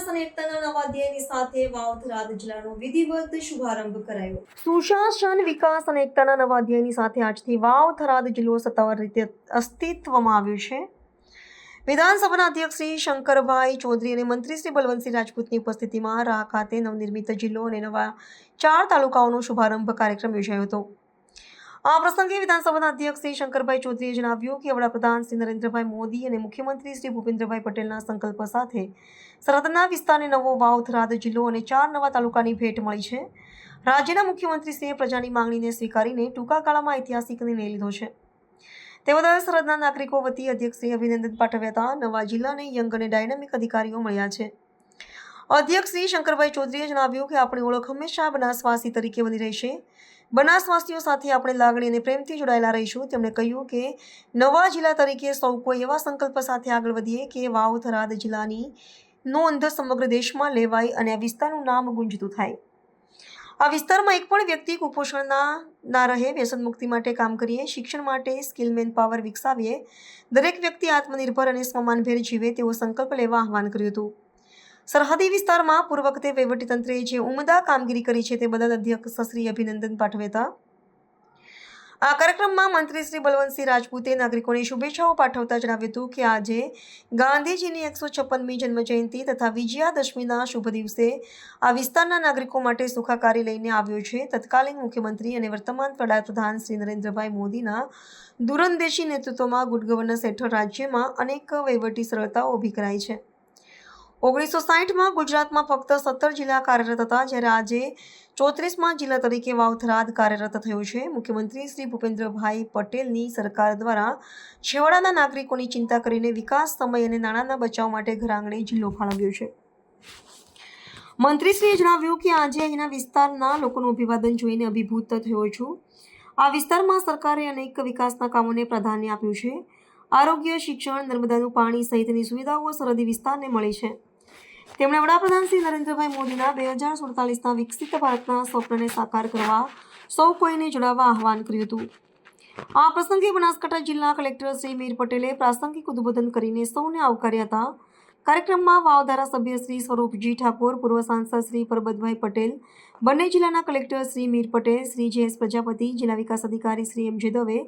વિકાસ અને એકતાના નવા અધ્યાયની સાથે વાવ-થરાદ જિલ્લાનો વિધિવત શુભારંભ કરાયો। સુશાસન, વિકાસ અને એકતાના નવા અધ્યાયની સાથે આજથી વાવ-થરાદ જિલ્લો સત્તાવાર રીતે અસ્તિત્વમાં આવ્યો છે। વિધાનસભાના અધ્યક્ષ શ્રી શંકરભાઈ ચૌધરી અને મંત્રી શ્રી બલવંતસિંહ રાજપૂતની ઉપસ્થિતિમાં રાહ ખાતે નવનિર્મિત જિલ્લો અને નવા 4 તાલુકાઓનો શુભારંભ કાર્યક્રમ યોજાયો હતો। આ પ્રસંગે વિધાનસભાના અધ્યક્ષ શ્રી શંકરભાઈ ચૌધરીએ જણાવ્યું કે વડાપ્રધાન શ્રી નરેન્દ્રભાઈ મોદી અને મુખ્યમંત્રી શ્રી ભૂપેન્દ્રભાઈ પટેલના સંકલ્પ સાથે સરહદના વિસ્તારને નવો વાવ-થરાદ જિલ્લો અને 4 નવા તાલુકાની ભેટ મળી છે। રાજ્યના મુખ્યમંત્રીશ્રીએ પ્રજાની માંગણીને સ્વીકારીને ટૂંકા ગાળામાં ઐતિહાસિક નિર્ણય લીધો છે। તે બદલ સરહદના નાગરિકો વતી અધ્યક્ષશ્રીએ અભિનંદન પાઠવ્યા હતા। નવા જિલ્લાને યંગ અને ડાયનામિક અધિકારીઓ મળ્યા છે। અધ્યક્ષ શ્રી શંકરભાઈ ચૌધરીએ જણાવ્યું કે આપણી ઓળખ હંમેશા બનાસવાસી તરીકે બની રહેશે। બનાસવાસીઓ સાથે આપણે લાગણી અને પ્રેમથી જોડાયેલા રહીશું। તેમણે કહ્યું કે નવા જિલ્લા તરીકે સૌ કોઈ એવા સંકલ્પ સાથે આગળ વધીએ કે વાવ-થરાદ જિલ્લાની નોંધ સમગ્ર દેશમાં લેવાય અને આ વિસ્તારનું નામ ગુંજતું થાય। આ વિસ્તારમાં એક પણ વ્યક્તિ કુપોષણના ના રહે। વ્યસન મુક્તિ માટે કામ કરીએ। શિક્ષણ માટે સ્કિલ મેન પાવર વિકસાવીએ। દરેક વ્યક્તિ આત્મનિર્ભર અને સ્વમાનભેર જીવે તેવો સંકલ્પ લેવા આહવાન કર્યું હતું। સરહદી વિસ્તારમાં પૂર્વ વખતે વહીવટીતંત્રે જે ઉમદા કામગીરી કરી છે તે બદલ અધ્યક્ષશ્રીએ અભિનંદન પાઠવ્યા હતા। આ કાર્યક્રમમાં મંત્રી શ્રી બલવંતસિંહ રાજપૂતે નાગરિકોને શુભેચ્છાઓ પાઠવતા જણાવ્યું હતું કે આજે ગાંધીજીની 156મી જન્મજયંતિ તથા વિજયાદશમીના શુભ દિવસે આ વિસ્તારના નાગરિકો માટે સુખાકારી લઈને આવ્યો છે। તત્કાલીન મુખ્યમંત્રી અને વર્તમાન વડાપ્રધાન શ્રી નરેન્દ્રભાઈ મોદીના દૂરંદેશી નેતૃત્વમાં ગુડ ગવર્નન્સ હેઠળ રાજ્યમાં અનેક વહીવટી સરળતાઓ ઊભી કરાઈ છે। 1960માં ગુજરાતમાં ફક્ત 17 જિલ્લા કાર્યરત હતા, જ્યારે આજે 34માં જિલ્લા તરીકે વાવ-થરાદ કાર્યરત થયો છે। મુખ્યમંત્રી શ્રી ભૂપેન્દ્રભાઈ પટેલની સરકાર દ્વારા છેવાડાના નાગરિકોની ચિંતા કરીને વિકાસ, સમય અને નાણાંના બચાવ માટે ઘરઆંગણે જિલ્લો ફાળવ્યો છે। મંત્રીશ્રીએ જણાવ્યું કે આજે અહીંના વિસ્તારના લોકોનું અભિવાદન જોઈને અભિભૂત થયો છું। આ વિસ્તારમાં સરકારે અનેક વિકાસના કામોને પ્રાધાન્ય આપ્યું છે। આરોગ્ય, શિક્ષણ, નર્મદાનું પાણી સહિતની સુવિધાઓ સરહદી વિસ્તારને મળી છે। તેમણે વડાપ્રધાન શ્રી નરેન્દ્રભાઈ મોદીના 2047ના વિકસિત ભારતના સ્વપ્નને સાકાર કરવા સૌ કોઈને જોડાવા આહવાન કર્યું હતું। આ પ્રસંગે બનાસકાંઠા જિલ્લા કલેક્ટર શ્રી મીર પટેલે પ્રાસંગિક ઉદ્બોધન કરીને સૌને આવકાર્યા હતા। કાર્યક્રમમાં વાવ ધારાસભ્ય શ્રી સ્વરૂપજી ઠાકોર, પૂર્વ સાંસદ શ્રી પરબતભાઈ પટેલ, બંને જિલ્લાના કલેક્ટર શ્રી મીર પટેલ, શ્રી જે.એસ. પ્રજાપતિ, જિલ્લા વિકાસ અધિકારી શ્રી એમ.જે. દવે,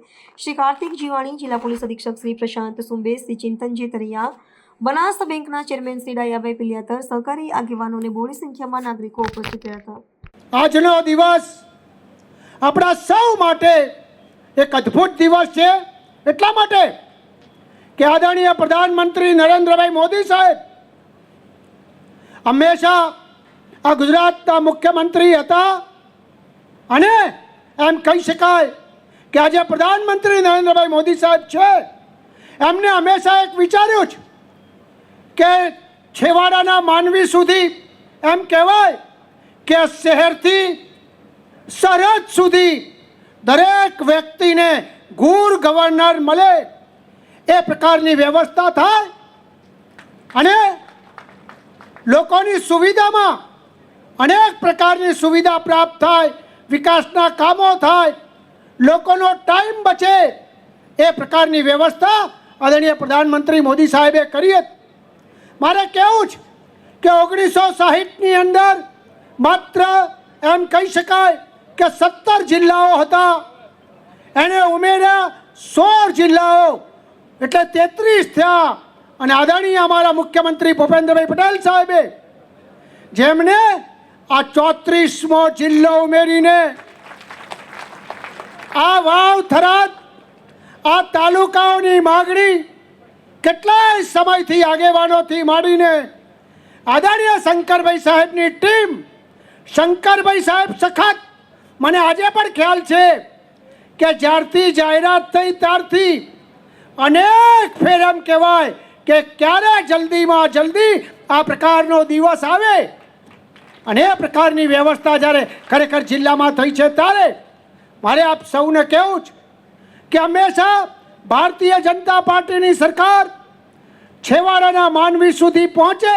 શ્રી કાર્તિક જીવાણી, જિલ્લા પોલીસ અધિક્ષક શ્રી પ્રશાંત સુંબે, શ્રી ચિંતનજી તરિયા, બનાસ બેંકના ચેરમેન શ્રી ડાયાભાઈ પિલિયાતર, સહકારી આગેવાનો અને બહોળી સંખ્યામાં નાગરિકો ઉપસ્થિત રહ્યા હતા। આજનો દિવસ આપણા સૌ માટે એક અદ્ભુત દિવસ છે, એટલા માટે કે આદરણીય પ્રધાનમંત્રી નરેન્દ્રભાઈ મોદી સાહેબ હંમેશા આ ગુજરાતના મુખ્યમંત્રી હતા અને એમ કહી શકાય કે આજે પ્રધાનમંત્રી નરેન્દ્રભાઈ મોદી સાહેબ છે, એમને હંમેશા એક વિચાર્યું છે કે છેવાડાના માનવી સુધી એમ કહેવાય કે શહેરથી સરહદ સુધી દરેક વ્યક્તિને ગુડ ગવર્નર મળે એ પ્રકારની વ્યવસ્થા થાય અને લોકોની સુવિધામાં અનેક પ્રકારની સુવિધા પ્રાપ્ત થાય, વિકાસના કામો થાય, લોકોનો ટાઈમ બચે એ પ્રકારની વ્યવસ્થા આદરણીય પ્રધાનમંત્રી મોદી સાહેબે કરી હતી। મારે કહેવું છે કે 1960ની અંદર માત્ર એમ કહી શકાય કે 17 જિલ્લાઓ હતા, એને ઉમેર્યા 16 જિલ્લાઓ એટલે 33 થયા અને આદરણીય અમારા મુખ્યમંત્રી ભૂપેન્દ્રભાઈ પટેલ સાહેબે જેમને આ 34મો જિલ્લો ઉમેરીને આ વાવ-થરાદ આ તાલુકાઓની માગણી કેટલાય સમયથી આગેવાનોથી માંડીને આદરણીય શંકરભાઈ સાહેબની ટીમ, શંકરભાઈ સાહેબ સખત, મને આજે પણ ખ્યાલ છે કે જ્યારથી જાહેરાત થઈ ત્યારથી અનેક ફેર એમ કહેવાય કે ક્યારે જલ્દીમાં જલ્દી આ પ્રકારનો દિવસ આવે અને એ પ્રકારની વ્યવસ્થા જ્યારે ખરેખર જિલ્લામાં થઈ છે ત્યારે મારે આપ સૌને કહેવું છે કે હંમેશા ભારતીય જનતા પાર્ટીની સરકાર છેવાડાના માનવી સુધી પહોંચે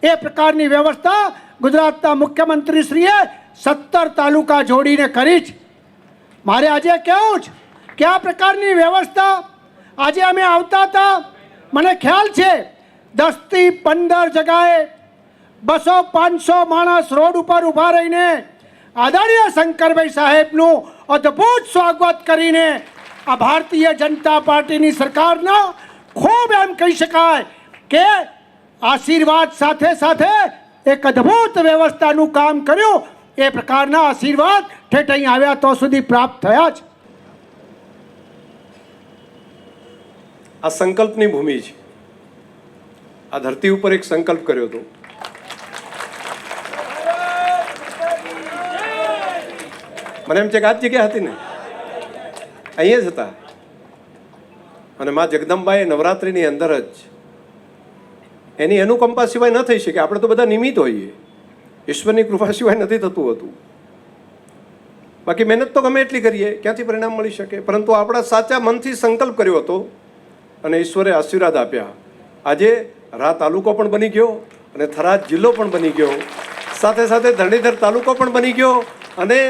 એ પ્રકારની વ્યવસ્થા ગુજરાતના મુખ્યમંત્રીશ્રીએ 17 તાલુકા જોડીને કરી છે। મારે આજે કહેવું છે કે આ પ્રકારની વ્યવસ્થા આજે અમે આવતા હતા, મને ખ્યાલ છે 10 થી 15 જગાએ 200-500 માણસ રોડ ઉપર ઊભા રહીને આદરણીય શંકરભાઈ સાહેબનું અદ્ભુત સ્વાગત કરીને આ ભારતીય જનતા પાર્ટીની સરકારના ખૂબ એમ કહી શકાય કે આશીર્વાદ સાથે સાથે એક અદ્ભુત વ્યવસ્થાનું કામ કર્યું. એ પ્રકારના આશીર્વાદ ઠેઠ અહીં આવ્યા તો સુધી પ્રાપ્ત થયા છે. આ સંકલ્પની ભૂમિ છે. આ ધરતી ઉપર એક સંકલ્પ કર્યો હતો. મને એમ છે કે આ જ જગ્યા હતી ને, અહીંયા જ હતા. અને મા જગદંબાએ નવરાત્રિની અંદર જ એની અનુકંપા સિવાય ન થઈ શકે. આપણે તો બધા નિમિત્ત હોઈએ, ઈશ્વરની કૃપા સિવાય નથી થતું હતું. બાકી મહેનત તો ગમે એટલી કરીએ, ક્યાંથી પરિણામ મળી શકે? પરંતુ આપણા સાચા મનથી સંકલ્પ કર્યો હતો અને ઈશ્વરે આશીર્વાદ આપ્યા. આજે રા તાલુકો પણ બની ગયો અને થરાદ જિલ્લો પણ બની ગયો, સાથે સાથે ધરણીધર તાલુકો પણ બની ગયો અને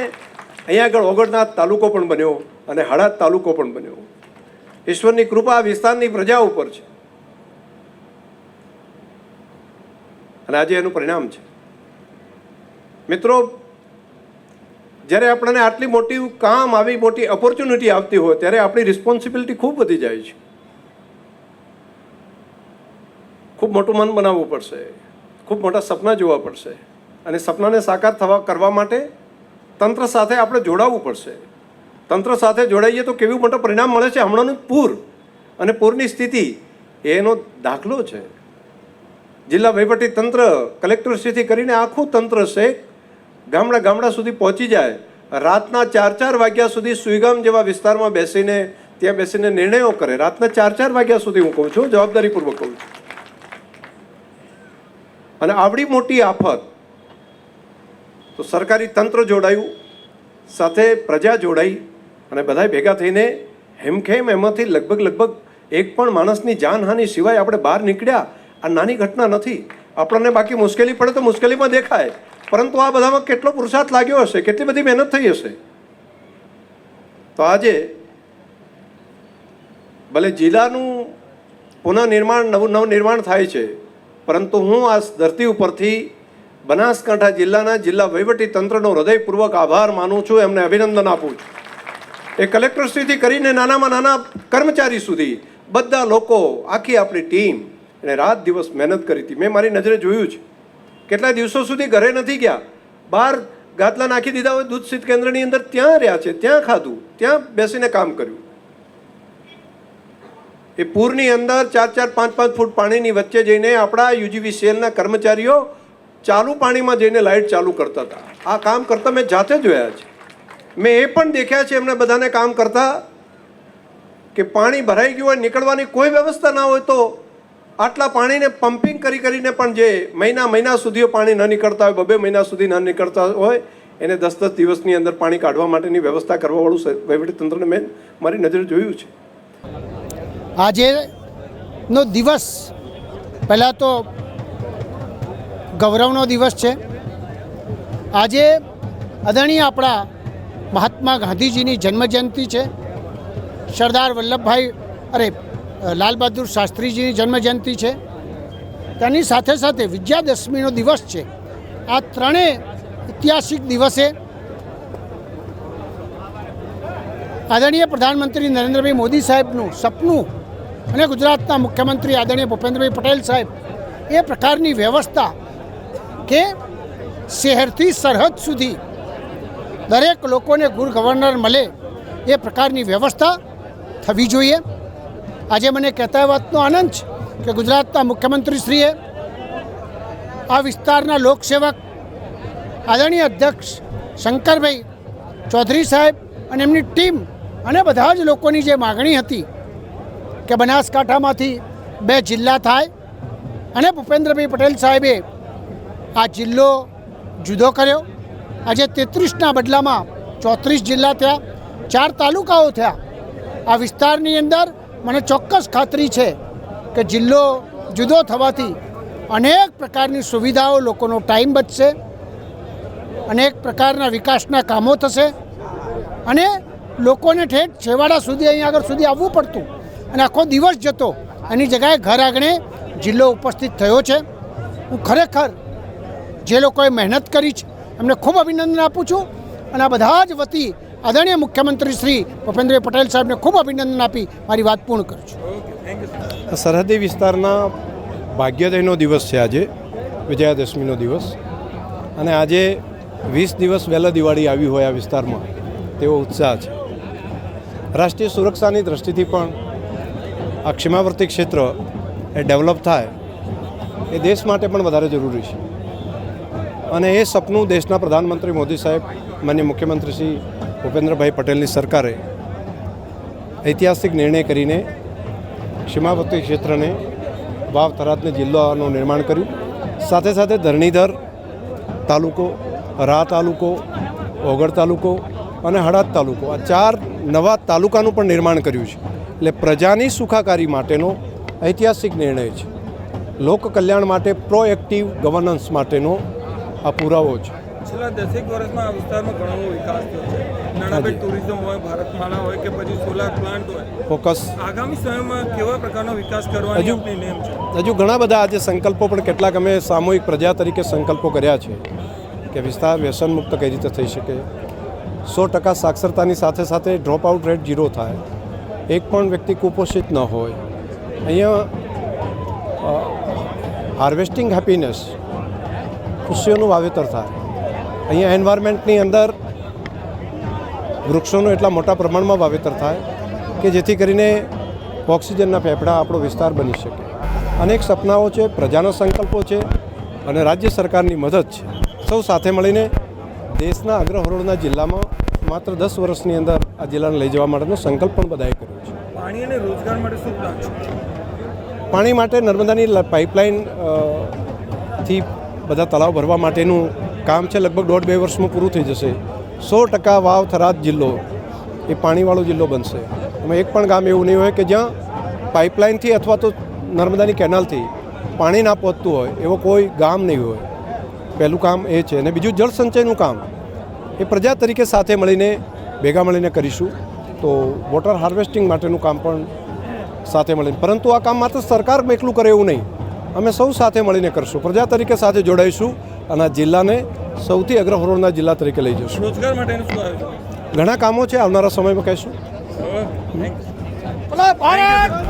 અહીંયા આગળ ઓગણનાથ તાલુકો પણ બન્યો અને હળાદ તાલુકો પણ બન્યો. ઈશ્વરની કૃપા વિસ્તારની પ્રજા ઉપર છે અને આજે એનું પરિણામ છે. મિત્રો, જ્યારે આપણને આટલી મોટી કામ આવી મોટી ઓપોર્ચ્યુનિટી આવતી હોય ત્યારે આપણી રિસ્પોન્સિબિલિટી ખૂબ વધી જાય છે. ખૂબ મોટું મન બનાવવું પડશે, ખૂબ મોટા સપના જોવા પડશે અને સપનાને સાકાર કરવા માટે તંત્ર સાથે આપણે જોડાવવું પડશે. તંત્ર સાથે જોડાઈએ તો કેવું મોટું પરિણામ મળે છે. હમણાંનું પૂર અને પૂરની સ્થિતિ એનો દાખલો છે. જિલ્લા વહીવટી તંત્ર કલેક્ટરશ્રીથી કરીને આખું તંત્ર છે ગામડા ગામડા સુધી પહોંચી જાય. રાતના 4-4 વાગ્યા સુધી સુઈગામ જેવા વિસ્તારમાં બેસીને ત્યાં બેસીને નિર્ણયો કરે. રાતના 4-4 વાગ્યા સુધી હું કહું છું, જવાબદારીપૂર્વક કહું છું. અને આવડી મોટી આફત તો સરકારી તંત્ર જોડાયું, સાથે પ્રજા જોડાઈ અને બધા ભેગા થઈને હેમખેમ એમાંથી લગભગ એક પણ માણસની જાનહાનિ સિવાય આપણે બહાર નીકળ્યા. આ નાની ઘટના નથી. આપણને બાકી મુશ્કેલી પડે તો મુશ્કેલીમાં દેખાય, પરંતુ આ બધામાં કેટલો પુરુષાર્થ લાગ્યો હશે, કેટલી બધી મહેનત થઈ હશે. તો આજે ભલે જિલ્લાનું પુનઃનિર્માણ નવનિર્માણ થાય છે, પરંતુ હું આ ધરતી ઉપરથી બનાસકાંઠા જિલ્લાના જિલ્લા વહીવટી તંત્રનો હૃદયપૂર્વક આભાર માનું છું, એમને અભિનંદન આપું છું. એ કલેક્ટરશ્રીથી કરીને નાનામાં નાના કર્મચારી સુધી બધા લોકો, આખી આપણી ટીમ એને રાત દિવસ મહેનત કરી હતી. મેં મારી નજરે જોયું છે. કેટલા દિવસો સુધી ઘરે નથી ગયા, બહાર ગાદલા નાખી દીધા હોય દૂધ શીત કેન્દ્રની અંદર, ત્યાં રહ્યા છે, ત્યાં ખાધું, ત્યાં બેસીને કામ કર્યું. એ પૂરની અંદર 4-4, 5-5 ફૂટ પાણીની વચ્ચે જઈને આપણા યુજીવીસીએલના કર્મચારીઓ ચાલુ પાણીમાં જઈને લાઇટ ચાલુ કરતા હતા. આ કામ કરતા મેં જાતે જોયા છે. મેં એ પણ દેખ્યા છે એમને બધાને કામ કરતા કે પાણી ભરાઈ ગયું હોય, નીકળવાની કોઈ વ્યવસ્થા ના હોય તો આટલા પાણીને પમ્પિંગ કરીને પણ જે મહિના સુધી પાણી ન નીકળતા હોય, 2 મહિના સુધી ન નીકળતા હોય, એને 10-10 દિવસની અંદર પાણી કાઢવા માટેની વ્યવસ્થા કરવાવાળું વહીવટીતંત્રને મેં મારી નજરે જોયું છે. આજેનો દિવસ પહેલાં તો ગૌરવનો દિવસ છે. આજે આદરણીય આપણા મહાત્મા ગાંધીજીની જન્મજયંતિ છે. સરદાર લાલ બહાદુર શાસ્ત્રીજીની જન્મજયંતિ છે. તેની સાથે સાથે વિજયાદશમીનો દિવસ છે. આ ત્રણેય ઐતિહાસિક દિવસે આદરણીય પ્રધાનમંત્રી નરેન્દ્રભાઈ મોદી સાહેબનું સપનું અને ગુજરાતના મુખ્યમંત્રી આદરણીય ભૂપેન્દ્રભાઈ પટેલ સાહેબ એ પ્રકારની વ્યવસ્થા કે શહેરથી સરહદ સુધી દરેક લોકોને ગુડ ગવર્નર મળે એ પ્રકારની વ્યવસ્થા થવી જોઈએ. આજે મને કહેતા એ વાતનો આનંદ છે કે ગુજરાતના મુખ્યમંત્રીશ્રીએ આ વિસ્તારના લોકસેવક આદરણીય અધ્યક્ષ શંકરભાઈ ચૌધરી સાહેબ અને એમની ટીમ અને બધા જ લોકોની જે માગણી હતી કે બનાસકાંઠામાંથી 2 જિલ્લા થાય અને ભૂપેન્દ્રભાઈ પટેલ સાહેબે આ જિલ્લો જુદો કર્યો. આજે 33ના બદલામાં 34 જિલ્લા થયા, 4 તાલુકાઓ થયા. આ વિસ્તારની અંદર મને ચોક્કસ ખાતરી છે કે જિલ્લો જુદો થવાથી અનેક પ્રકારની સુવિધાઓ, લોકોનો ટાઈમ બચશે, અનેક પ્રકારના વિકાસના કામો થશે અને લોકોને ઠેઠ છેવાડા સુધી અહીં આગળ સુધી આવવું પડતું અને આખો દિવસ જતો, એની જગ્યાએ ઘર આંગણે જિલ્લો ઉપસ્થિત થયો છે. હું ખરેખર જે લોકોએ મહેનત કરી છે એમને ખૂબ અભિનંદન આપું છું અને આ બધા જ વતી આદરણીય મુખ્યમંત્રી શ્રી ભૂપેન્દ્ર પટેલ સાહેબને ખૂબ અભિનંદન આપી મારી વાત પૂર્ણ કરું છું. સરહદી વિસ્તારના ભાગ્યોદયનો દિવસ છે આજે, વિજયાદશમીનો દિવસ, અને આજે 20 દિવસ વહેલા દિવાળી આવી હોય આ વિસ્તારમાં તેવો ઉત્સાહ છે. રાષ્ટ્રીય સુરક્ષાની દૃષ્ટિથી પણ આ સીમાવર્તી ક્ષેત્ર એ ડેવલપ થાય એ દેશ માટે પણ વધારે જરૂરી છે, અને એ સપનું દેશના પ્રધાનમંત્રી મોદી સાહેબ, માન્ય મુખ્યમંત્રી શ્રી ભૂપેન્દ્રભાઈ પટેલની સરકારે ઐતિહાસિક નિર્ણય કરીને સીમાવર્તી ક્ષેત્રને વાવ થરાદને જિલ્લાનું નિર્માણ કર્યું. સાથે સાથે ધરણીધર તાલુકો, રા તાલુકો, ઓગળ તાલુકો અને હળાદ તાલુકો, આ 4 નવા તાલુકાનું પણ નિર્માણ કર્યું છે. એટલે પ્રજાની સુખાકારી માટેનો ઐતિહાસિક નિર્ણય છે, લોક કલ્યાણ માટે પ્રોએક્ટિવ ગવર્નન્સ માટેનો આ પુરાવો છે. છેલ્લા 10 વર્ષમાં આ વિસ્તારમાં ઘણો વિકાસ થયો છે. નાણાબેટ ટુરિઝમ હોય, ભારતમાળા હોય કે પછી સોલાર પ્લાન્ટ હોય, ફોકસ આગામી સમયમાં કેવા પ્રકારનો વિકાસ કરવાની આપની નેમ છે? હજુ ઘણા બધા આજે સંકલ્પો પણ કેટલાક અમે સામૂહિક પ્રજા તરીકે સંકલ્પો કર્યા છે કે વિસ્તાર વ્યસન મુક્ત કઈ રીતે થઈ શકે, 100% સાક્ષરતાની સાથે સાથે ડ્રોપ આઉટ રેટ 0 થાય, એક પણ વ્યક્તિ કુપોષિત ન હોય. અહીંયા હાર્વેસ્ટિંગ હેપીનેસ, ખુશીઓનું વાવેતર થાય. અહીંયા એન્વાયરમેન્ટની અંદર વૃક્ષોનું એટલા મોટા પ્રમાણમાં વાવેતર થાય કે જેથી કરીને ઓક્સિજનના ફેફડા આપણો વિસ્તાર બની શકે. અનેક સપનાઓ છે, પ્રજાના સંકલ્પો છે અને રાજ્ય સરકારની મદદ છે. સૌ સાથે મળીને દેશના અગ્રહરોળના જિલ્લામાં માત્ર 10 વર્ષની અંદર આ જિલ્લાને લઈ જવા માટેનો સંકલ્પ પણ બધાએ કર્યો છે. પાણી અને રોજગાર માટે શું પ્લાન છે? પાણી માટે નર્મદાની પાઇપલાઇન થી બધા તળાવ ભરવા માટેનું કામ છે, લગભગ 1.5-2 વર્ષમાં પૂરું થઈ જશે. 100% વાવ થરાદ જિલ્લો એ પાણીવાળો જિલ્લો બનશે. એમાં એક પણ ગામ એવું નહીં હોય કે જ્યાં પાઇપલાઇનથી અથવા તો નર્મદાની કેનાલથી પાણી ના પહોંચતું હોય, એવો કોઈ ગામ નહીં હોય. પહેલું કામ એ છે. અને બીજું જળ સંચયનું કામ એ પ્રજા તરીકે સાથે મળીને ભેગા મળીને કરીશું. તો વોટર હાર્વેસ્ટિંગ માટેનું કામ પણ સાથે મળીને, પરંતુ આ કામ માત્ર સરકાર એકલું કરે એવું નહીં, અમે સૌ સાથે મળીને કરશું, પ્રજા તરીકે સાથે જોડાઈશું અને આ જિલ્લાને સૌથી અગ્રહરોળના જિલ્લા તરીકે લઈ જશું. રોજગાર માટેનું શું આયોજન? ઘણા કામો છે, આવનારા સમયમાં કહીશું. Thank you.